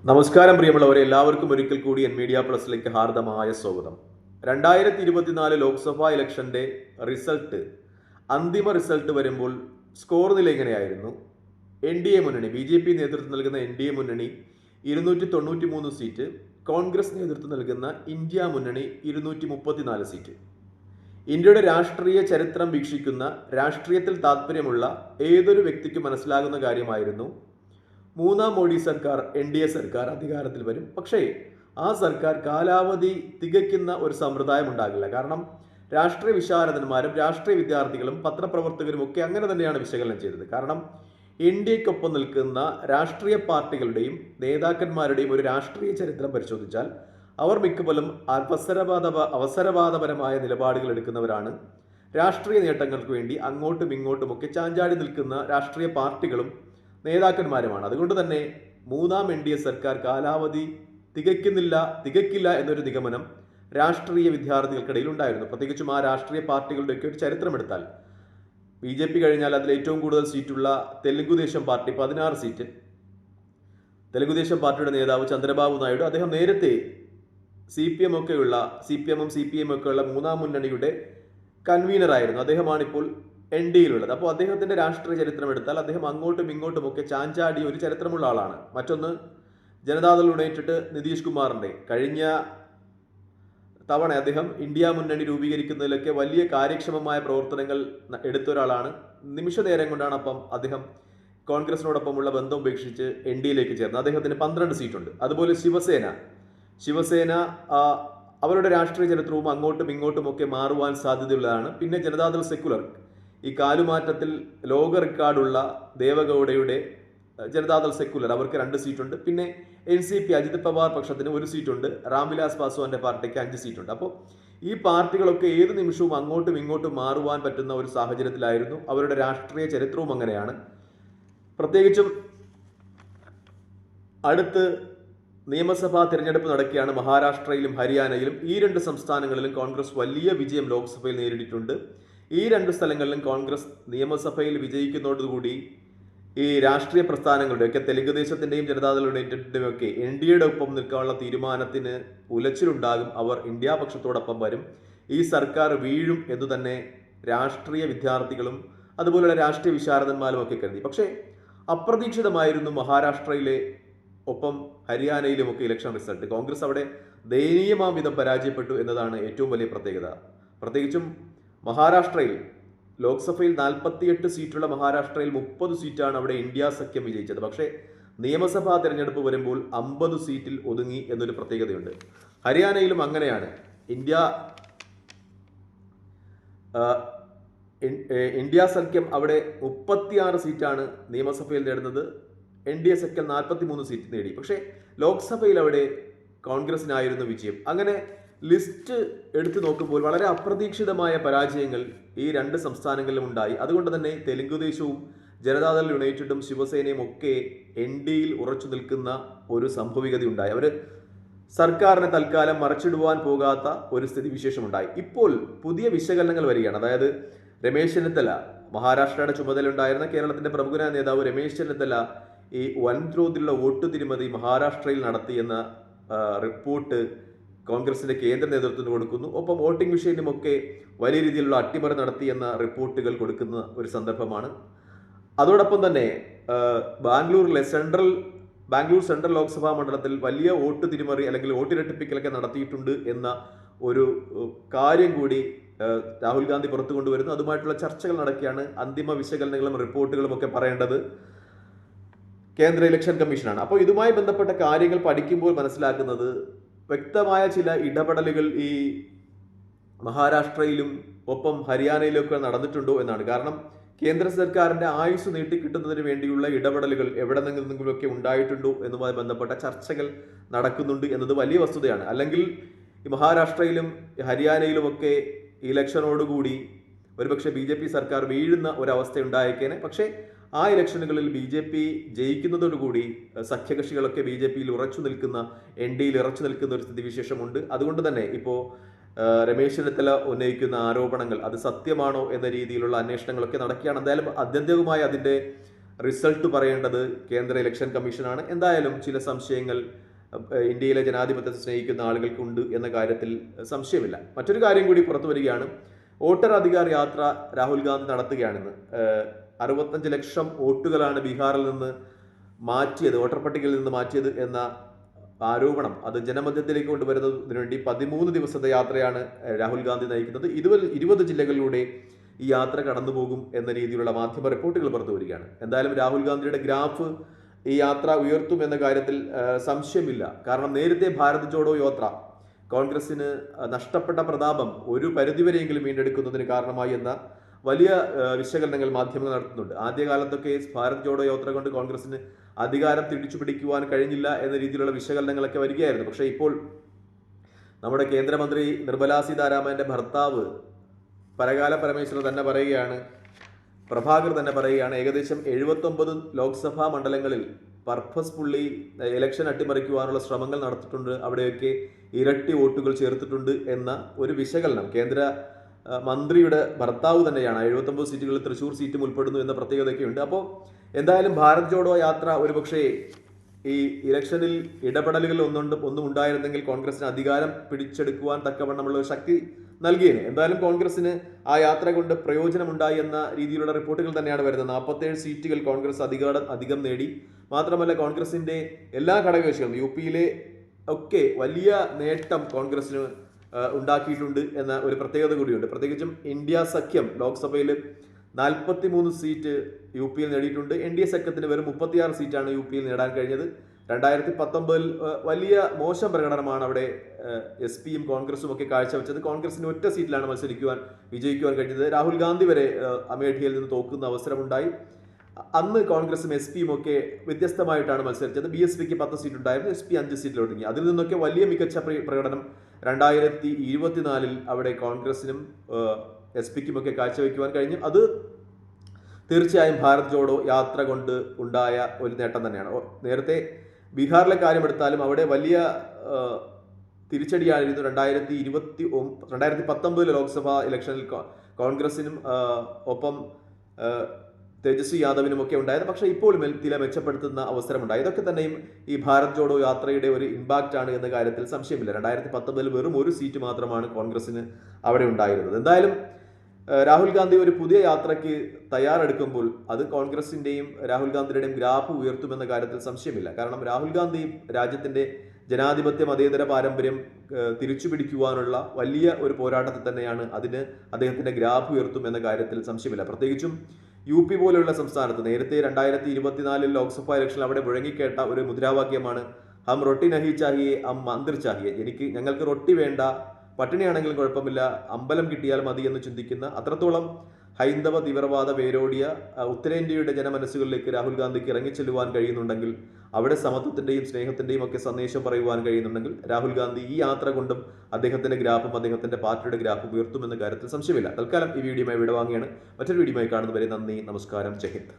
നമസ്കാരം പ്രിയമുള്ളവരെ, എല്ലാവർക്കും ഒരിക്കൽ കൂടി മീഡിയ പ്ലസിലേക്ക് ഹാർദമായ സ്വാഗതം. 2024 ലോക്സഭാ ഇലക്ഷന്റെ അന്തിമ റിസൾട്ട് വരുമ്പോൾ സ്കോർ നില എങ്ങനെയായിരുന്നു? എൻ ഡി എ മുന്നണി, ബി ജെ പി നേതൃത്വം നൽകുന്ന എൻ ഡി എ മുന്നണി 293 സീറ്റ്, കോൺഗ്രസ് നേതൃത്വം നൽകുന്ന ഇന്ത്യ മുന്നണി 234 സീറ്റ്. ഇന്ത്യയുടെ രാഷ്ട്രീയ ചരിത്രം വീക്ഷിക്കുന്ന, രാഷ്ട്രീയത്തിൽ താല്പര്യമുള്ള ഏതൊരു വ്യക്തിക്കും മനസ്സിലാകുന്ന കാര്യമായിരുന്നു, മൂന്നാം മോഡി സർക്കാർ, എൻ ഡി എ സർക്കാർ അധികാരത്തിൽ വരും. പക്ഷേ ആ സർക്കാർ കാലാവധി തികയ്ക്കുന്ന ഒരു സമ്പ്രദായം ഉണ്ടാകില്ല. കാരണം രാഷ്ട്രീയ വിശാരദന്മാരും രാഷ്ട്രീയ വിദ്യാർത്ഥികളും പത്രപ്രവർത്തകരും ഒക്കെ അങ്ങനെ തന്നെയാണ് വിശകലനം ചെയ്തത്. കാരണം എൻ ഡി എക്കൊപ്പം നിൽക്കുന്ന രാഷ്ട്രീയ പാർട്ടികളുടെയും നേതാക്കന്മാരുടെയും ഒരു രാഷ്ട്രീയ ചരിത്രം പരിശോധിച്ചാൽ അവർ മിക്കപ്പോഴും അവസരവാദപരമായ നിലപാടുകൾ എടുക്കുന്നവരാണ്. രാഷ്ട്രീയ നേട്ടങ്ങൾക്ക് വേണ്ടി അങ്ങോട്ടും ഇങ്ങോട്ടുമൊക്കെ ചാഞ്ചാടി നിൽക്കുന്ന രാഷ്ട്രീയ പാർട്ടികളും നേതാക്കന്മാരുമാണ്. അതുകൊണ്ട് തന്നെ മൂന്നാം എൻ ഡി എ സർക്കാർ കാലാവധി തികയ്ക്കില്ല എന്നൊരു നിഗമനം രാഷ്ട്രീയ വിദ്യാർത്ഥികൾക്കിടയിൽ ഉണ്ടായിരുന്നു. പ്രത്യേകിച്ചും ആ രാഷ്ട്രീയ പാർട്ടികളുടെയൊക്കെ ഒരു ചരിത്രം എടുത്താൽ ബി ജെ പി കഴിഞ്ഞാൽ അതിൽ ഏറ്റവും കൂടുതൽ സീറ്റുള്ള തെലുങ്കുദേശം പാർട്ടി 16 സീറ്റ്. തെലുങ്കുദേശം പാർട്ടിയുടെ നേതാവ് ചന്ദ്രബാബു നായിഡു, അദ്ദേഹം നേരത്തെ സി പി എമ്മും സി പി എം ഒക്കെയുള്ള മൂന്നാം മുന്നണിയുടെ കൺവീനറായിരുന്നു. അദ്ദേഹമാണിപ്പോൾ എൻ ഡി എയിലുള്ളത്. അപ്പോൾ അദ്ദേഹത്തിന്റെ രാഷ്ട്രീയ ചരിത്രം എടുത്താൽ അദ്ദേഹം അങ്ങോട്ടും ഇങ്ങോട്ടും ഒക്കെ ചാഞ്ചാടി ഒരു ചരിത്രമുള്ള ആളാണ്. മറ്റൊന്ന്, ജനതാദൾ യുണൈറ്റഡ് നിതീഷ് കുമാറിന്റെ കഴിഞ്ഞ തവണ അദ്ദേഹം ഇന്ത്യ മുന്നണി രൂപീകരിക്കുന്നതിലൊക്കെ വലിയ കാര്യക്ഷമമായ പ്രവർത്തനങ്ങൾ എടുത്ത ഒരാളാണ്. നിമിഷ നേരം കൊണ്ടാണ് അപ്പം അദ്ദേഹം കോൺഗ്രസിനോടൊപ്പമുള്ള ബന്ധം ഉപേക്ഷിച്ച് എൻ ഡി എയിലേക്ക് ചേർന്നത്. അദ്ദേഹത്തിന് 12 സീറ്റുണ്ട്. അതുപോലെ ശിവസേന അവരുടെ രാഷ്ട്രീയ ചരിത്രവും അങ്ങോട്ടും ഇങ്ങോട്ടും ഒക്കെ മാറുവാൻ സാധ്യതയുള്ളതാണ്. പിന്നെ ജനതാദൾ സെക്കുലർ, ഈ കാലുമാറ്റത്തിൽ ലോക റെക്കോർഡുള്ള ദേവഗൌഡയുടെ ജനതാദൾ സെക്കുലർ, അവർക്ക് 2 സീറ്റുണ്ട്. പിന്നെ N C P Ajit Pawar പക്ഷത്തിന് 1 സീറ്റുണ്ട്. രാംവിലാസ് പാസ്വാന്റെ പാർട്ടിക്ക് 5 സീറ്റുണ്ട്. അപ്പോൾ ഈ പാർട്ടികളൊക്കെ ഏത് നിമിഷവും അങ്ങോട്ടും ഇങ്ങോട്ടും മാറുവാൻ പറ്റുന്ന ഒരു സാഹചര്യത്തിലായിരുന്നു. അവരുടെ രാഷ്ട്രീയ ചരിത്രവും അങ്ങനെയാണ്. പ്രത്യേകിച്ചും അടുത്ത് നിയമസഭാ തിരഞ്ഞെടുപ്പ് നടക്കുകയാണ്. മഹാരാഷ്ട്രയിലും ഹരിയാനയിലും ഈ 2 സംസ്ഥാനങ്ങളിലും കോൺഗ്രസ് വലിയ വിജയം ലോക്സഭയിൽ നേരിട്ടിട്ടുണ്ട്. ഈ 2 സ്ഥലങ്ങളിലും കോൺഗ്രസ് നിയമസഭയിൽ വിജയിക്കുന്നതോടുകൂടി ഈ രാഷ്ട്രീയ പ്രസ്ഥാനങ്ങളുടെയൊക്കെ, തെലുങ്കുദേശത്തിന്റെയും ജനതാദൾ യുണൈറ്റഡിന്റെയും ഒക്കെ എൻ ഡി എയുടെ ഒപ്പം നിൽക്കാനുള്ള തീരുമാനത്തിന് ഉലച്ചിലുണ്ടാകും. അവർ ഇന്ത്യ പക്ഷത്തോടൊപ്പം വരും. ഈ സർക്കാർ വീഴും എന്ന് തന്നെ രാഷ്ട്രീയ വിദ്യാർത്ഥികളും അതുപോലെയുള്ള രാഷ്ട്രീയ വിശാരദന്മാരും ഒക്കെ കരുതി. പക്ഷേ അപ്രതീക്ഷിതമായിരുന്നു മഹാരാഷ്ട്രയിലെ ഒപ്പം ഹരിയാനയിലുമൊക്കെ ഇലക്ഷൻ റിസൾട്ട്. കോൺഗ്രസ് അവിടെ ദയനീയമാം വിധം പരാജയപ്പെട്ടു എന്നതാണ് ഏറ്റവും വലിയ പ്രത്യേകത. പ്രത്യേകിച്ചും മഹാരാഷ്ട്രയിൽ ലോക്സഭയിൽ 48 സീറ്റുള്ള മഹാരാഷ്ട്രയിൽ 30 സീറ്റാണ് അവിടെ ഇന്ത്യ സഖ്യം വിജയിച്ചത്. പക്ഷേ നിയമസഭാ തെരഞ്ഞെടുപ്പ് വരുമ്പോൾ 50 സീറ്റിൽ ഒതുങ്ങി എന്നൊരു പ്രത്യേകതയുണ്ട്. ഹരിയാനയിലും അങ്ങനെയാണ്. ഇന്ത്യ സഖ്യം അവിടെ 36 സീറ്റാണ് നിയമസഭയിൽ നേടുന്നത്. എൻ ഡി എ സഖ്യം 43 സീറ്റ് നേടി. പക്ഷേ ലോക്സഭയിൽ അവിടെ കോൺഗ്രസിനായിരുന്നു വിജയം. അങ്ങനെ ലിസ്റ്റ് എടുത്തു നോക്കുമ്പോൾ വളരെ അപ്രതീക്ഷിതമായ പരാജയങ്ങൾ ഈ 2 സംസ്ഥാനങ്ങളിലും ഉണ്ടായി. അതുകൊണ്ട് തന്നെ തെലുങ്കുദേശവും ജനതാദൾ യുണൈറ്റഡും ശിവസേനയും ഒക്കെ എൻ ഡി എയിൽ ഉറച്ചു നിൽക്കുന്ന ഒരു സംഭവികത ഉണ്ടായി. അവർ സർക്കാരിനെ തൽക്കാലം മറച്ചിടുവാൻ പോകാത്ത ഒരു സ്ഥിതിവിശേഷമുണ്ടായി. ഇപ്പോൾ പുതിയ വിശകലനങ്ങൾ വരികയാണ്. അതായത് രമേശ് ചെന്നിത്തല, മഹാരാഷ്ട്രയുടെ ചുമതലയുണ്ടായിരുന്ന കേരളത്തിന്റെ പ്രമുഖനായ നേതാവ് രമേശ് ചെന്നിത്തല ഈ വൻതോതിലുള്ള വോട്ട് തിരിമതി മഹാരാഷ്ട്രയിൽ നടത്തിയെന്ന റിപ്പോർട്ട് കോൺഗ്രസിന്റെ കേന്ദ്ര നേതൃത്വത്തിന് കൊടുക്കുന്നു. ഒപ്പം വോട്ടിംഗ് മെഷീനുമൊക്കെ വലിയ രീതിയിലുള്ള അട്ടിമറി നടത്തിയെന്ന റിപ്പോർട്ടുകൾ കൊടുക്കുന്ന ഒരു സന്ദർഭമാണ്. അതോടൊപ്പം തന്നെ ബാംഗ്ലൂർ സെൻട്രൽ ലോക്സഭാ മണ്ഡലത്തിൽ വലിയ വോട്ട് തിരിമറി അല്ലെങ്കിൽ വോട്ടിരട്ടിപ്പിക്കലൊക്കെ നടത്തിയിട്ടുണ്ട് എന്ന ഒരു കാര്യം കൂടി രാഹുൽ ഗാന്ധി പുറത്തു കൊണ്ടുവരുന്നു. അതുമായിട്ടുള്ള ചർച്ചകൾ നടക്കുകയാണ്. അന്തിമ വിശകലനങ്ങളും റിപ്പോർട്ടുകളും ഒക്കെ പറയേണ്ടത് കേന്ദ്ര ഇലക്ഷൻ കമ്മീഷനാണ്. അപ്പോൾ ഇതുമായി ബന്ധപ്പെട്ട കാര്യങ്ങൾ പഠിക്കുമ്പോൾ മനസ്സിലാക്കുന്നത് വ്യക്തമായ ചില ഇടപെടലുകൾ ഈ മഹാരാഷ്ട്രയിലും ഒപ്പം ഹരിയാനയിലും ഒക്കെ നടന്നിട്ടുണ്ടോ എന്നാണ്. കാരണം കേന്ദ്ര സർക്കാരിന്റെ ആയുസ് നീട്ടിക്കിട്ടുന്നതിന് വേണ്ടിയുള്ള ഇടപെടലുകൾ എവിടെ നിന്നെങ്കിലുമൊക്കെ ഉണ്ടായിട്ടുണ്ടോ എന്നുമായി ബന്ധപ്പെട്ട ചർച്ചകൾ നടക്കുന്നുണ്ട് എന്നത് വലിയ വസ്തുതയാണ്. അല്ലെങ്കിൽ ഈ മഹാരാഷ്ട്രയിലും ഹരിയാനയിലുമൊക്കെ ഇലക്ഷനോടുകൂടി ഒരുപക്ഷെ ബി ജെ പി സർക്കാർ വീഴുന്ന ഒരവസ്ഥ ഉണ്ടായേക്കേനെ. പക്ഷേ ആ ഇലക്ഷനുകളിൽ ബി ജെ പി ജയിക്കുന്നതോടുകൂടി സഖ്യകക്ഷികളൊക്കെ ബി ജെ പിയിൽ ഉറച്ചു നിൽക്കുന്ന, എൻ ഡി എയിൽ ഉറച്ചു നിൽക്കുന്ന ഒരു സ്ഥിതിവിശേഷമുണ്ട്. അതുകൊണ്ട് തന്നെ ഇപ്പോൾ രമേശ് ചെന്നിത്തല ഉന്നയിക്കുന്ന ആരോപണങ്ങൾ അത് സത്യമാണോ എന്ന രീതിയിലുള്ള അന്വേഷണങ്ങളൊക്കെ നടക്കുകയാണ്. എന്തായാലും ആത്യന്തികമായി അതിൻ്റെ റിസൾട്ട് പറയേണ്ടത് കേന്ദ്ര ഇലക്ഷൻ കമ്മീഷനാണ്. എന്തായാലും ചില സംശയങ്ങൾ ഇന്ത്യയിലെ ജനാധിപത്യത്തെ സ്നേഹിക്കുന്ന ആളുകൾക്കുണ്ട് എന്ന കാര്യത്തിൽ സംശയമില്ല. മറ്റൊരു കാര്യം കൂടി പുറത്തു വരികയാണ്. വോട്ടർ അധികാർ യാത്ര രാഹുൽ ഗാന്ധി നടത്തുകയാണെന്ന്. 65 ലക്ഷം വോട്ടുകളാണ് ബീഹാറിൽ നിന്ന് മാറ്റിയത്, വോട്ടർ പട്ടികയിൽ നിന്ന് മാറ്റിയത് എന്ന ആരോപണം അത് ജനമധ്യത്തിലേക്ക് കൊണ്ടുവരുന്നതിന് വേണ്ടി 13 ദിവസത്തെ യാത്രയാണ് രാഹുൽ ഗാന്ധി നയിക്കുന്നത്. 20 ജില്ലകളിലൂടെ ഈ യാത്ര കടന്നുപോകും എന്ന രീതിയിലുള്ള മാധ്യമ റിപ്പോർട്ടുകൾ പുറത്തു വരികയാണ്. എന്തായാലും രാഹുൽ ഗാന്ധിയുടെ ഗ്രാഫ് ഈ യാത്ര ഉയർത്തും എന്ന കാര്യത്തിൽ സംശയമില്ല. കാരണം നേരത്തെ ഭാരത് ജോഡോ യാത്ര കോൺഗ്രസിന് നഷ്ടപ്പെട്ട പ്രതാപം ഒരു പരിധിവരെയെങ്കിലും വീണ്ടെടുക്കുന്നതിന് കാരണമായി എന്ന വലിയ വിശകലനങ്ങൾ മാധ്യമങ്ങൾ നടത്തുന്നുണ്ട്. ആദ്യകാലത്തൊക്കെ ഭാരത് ജോഡോ യാത്ര കൊണ്ട് കോൺഗ്രസിന് അധികാരം തിരിച്ചു പിടിക്കുവാൻ കഴിഞ്ഞില്ല എന്ന രീതിയിലുള്ള വിശകലനങ്ങളൊക്കെ വരികയായിരുന്നു. പക്ഷേ ഇപ്പോൾ നമ്മുടെ കേന്ദ്രമന്ത്രി നിർമ്മലാ സീതാരാമന്റെ ഭർത്താവ് പരകാല പരമേശ്വരൻ തന്നെ പറയുകയാണ്, പ്രഭാകർ തന്നെ പറയുകയാണ്, ഏകദേശം 79 ലോക്സഭാ മണ്ഡലങ്ങളിൽ പർപ്പസ്ഫുള്ളി ഇലക്ഷൻ അട്ടിമറിക്കുവാനുള്ള ശ്രമങ്ങൾ നടത്തിയിട്ടുണ്ട്, അവിടെയൊക്കെ ഇരട്ടി വോട്ടുകൾ ചേർത്തിട്ടുണ്ട് എന്ന ഒരു വിശകലനം കേന്ദ്ര മന്ത്രിയുടെ ഭർത്താവ് തന്നെയാണ്. 79 സീറ്റുകളിൽ തൃശ്ശൂർ സീറ്റും ഉൾപ്പെടുന്നു എന്ന പ്രത്യേകതയൊക്കെയുണ്ട്. അപ്പോൾ എന്തായാലും ഭാരത് ജോഡോ യാത്ര ഒരുപക്ഷേ ഈ ഇലക്ഷനിൽ ഇടപെടലുകൾ ഒന്നും ഉണ്ടായിരുന്നെങ്കിൽ കോൺഗ്രസിന് അധികാരം പിടിച്ചെടുക്കുവാൻ തക്കവണ്ണമുള്ള ഒരു ശക്തി നൽകിയേനെ. എന്തായാലും കോൺഗ്രസിന് ആ യാത്ര കൊണ്ട് പ്രയോജനമുണ്ടായി എന്ന രീതിയിലുള്ള റിപ്പോർട്ടുകൾ തന്നെയാണ് വരുന്നത്. 47 സീറ്റുകൾ കോൺഗ്രസ് അധികം നേടി. മാത്രമല്ല കോൺഗ്രസിന്റെ എല്ലാ ഘടകകക്ഷികളും UP-യിലെ ഒക്കെ വലിയ നേട്ടം കോൺഗ്രസിന് ഉണ്ടാക്കിയിട്ടുണ്ട് എന്ന ഒരു പ്രത്യേകത കൂടിയുണ്ട്. പ്രത്യേകിച്ചും ഇന്ത്യ സഖ്യം ലോക്സഭയിൽ 43 സീറ്റ് UP-യിൽ നേടിയിട്ടുണ്ട്. NDA സഖ്യത്തിന് വെറും 36 സീറ്റാണ് UP-യിൽ നേടാൻ കഴിഞ്ഞത്. 2019 വലിയ മോശം പ്രകടനമാണ് അവിടെ SP-യും കോൺഗ്രസും ഒക്കെ കാഴ്ചവെച്ചത്. കോൺഗ്രസിന് ഒറ്റ സീറ്റിലാണ് വിജയിക്കുവാൻ കഴിഞ്ഞത്. രാഹുൽ ഗാന്ധി വരെ അമേഠിയിൽ നിന്ന് തോക്കുന്ന അവസരമുണ്ടായി. അന്ന് കോൺഗ്രസും SP-യും ഒക്കെ വ്യത്യസ്തമായിട്ടാണ് മത്സരിച്ചത്. BSPക്ക് 10 സീറ്റ് ഉണ്ടായിരുന്നു, SP 5 സീറ്റിൽ ഒതുങ്ങി. അതിൽ നിന്നൊക്കെ വലിയ മികച്ച പ്രകടനം 2024 അവിടെ കോൺഗ്രസിനും SP-ക്കും ഒക്കെ കാഴ്ചവെക്കുവാൻ കഴിഞ്ഞു. അത് തീർച്ചയായും ഭാരത് ജോഡോ യാത്ര കൊണ്ട് ഉണ്ടായ ഒരു നേട്ടം തന്നെയാണ്. നേരത്തെ ബീഹാറിലെ കാര്യമെടുത്താലും അവിടെ വലിയ തിരിച്ചടിയായിരുന്നു 2019 ലോക്സഭാ ഇലക്ഷനിൽ കോൺഗ്രസിനും ഒപ്പം തേജസ്വി യാദവിനും ഒക്കെ ഉണ്ടായത്. പക്ഷേ ഇപ്പോൾ ചില മെച്ചപ്പെടുത്തുന്ന അവസരമുണ്ടായി. ഇതൊക്കെ തന്നെയും ഈ ഭാരത് ജോഡോ യാത്രയുടെ ഒരു ഇമ്പാക്റ്റ് ആണ് എന്ന കാര്യത്തിൽ സംശയമില്ല. 2019 വെറും ഒരു സീറ്റ് മാത്രമാണ് കോൺഗ്രസിന് അവിടെ ഉണ്ടായിരുന്നത്. എന്തായാലും രാഹുൽ ഗാന്ധി ഒരു പുതിയ യാത്രയ്ക്ക് തയ്യാറെടുക്കുമ്പോൾ അത് കോൺഗ്രസിന്റെയും രാഹുൽ ഗാന്ധിയുടെയും ഗ്രാഫ് ഉയർത്തുമെന്ന കാര്യത്തിൽ സംശയമില്ല. കാരണം രാഹുൽ ഗാന്ധി രാജ്യത്തിന്റെ ജനാധിപത്യ മതേതര പാരമ്പര്യം തിരിച്ചുപിടിക്കുവാനുള്ള വലിയ ഒരു പോരാട്ടത്തിൽ തന്നെയാണ്. അതിന് അദ്ദേഹത്തിന്റെ ഗ്രാഫ് ഉയർത്തും എന്ന കാര്യത്തിൽ സംശയമില്ല. പ്രത്യേകിച്ചും UP പോലെയുള്ള സംസ്ഥാനത്ത് നേരത്തെ 2024 ലോക്സഭാ ഇലക്ഷനിൽ അവിടെ മുഴങ്ങിക്കേട്ട ഒരു മുദ്രാവാക്യമാണ് ഹം റൊട്ടി നഹി ചാഹിയെ ഹം മന്ദിർ ചാഹിയെ. ഞങ്ങൾക്ക് റൊട്ടി വേണ്ട, പട്ടിണിയാണെങ്കിലും കുഴപ്പമില്ല, അമ്പലം കിട്ടിയാൽ മതി എന്ന് ചിന്തിക്കുന്ന അത്രത്തോളം ഹൈന്ദവ തീവ്രവാദ വേരോടിയ ഉത്തരേന്ത്യയുടെ ജനമനസ്സുകളിലേക്ക് രാഹുൽ ഗാന്ധിക്ക് ഇറങ്ങിച്ചെല്ലുവാൻ കഴിയുന്നുണ്ടെങ്കിൽ, അവിടെ സമത്വത്തിന്റെയും സ്നേഹത്തിന്റെയും ഒക്കെ സന്ദേശം പറയുവാൻ കഴിയുന്നുണ്ടെങ്കിൽ രാഹുൽ ഗാന്ധി ഈ യാത്ര കൊണ്ടും അദ്ദേഹത്തിന്റെ ഗ്രാഫും അദ്ദേഹത്തിന്റെ പാർട്ടിയുടെ ഗ്രാഫും ഉയർത്തുമെന്ന കാര്യത്തിൽ സംശയമില്ല. തൽക്കാലം ഈ വീഡിയോയുമായി വിടവാങ്ങിയാണ്. മറ്റൊരു വീഡിയോയുമായി കാണുന്നവരെ നന്ദി, നമസ്കാരം, ജയ് ഹിന്ദ്.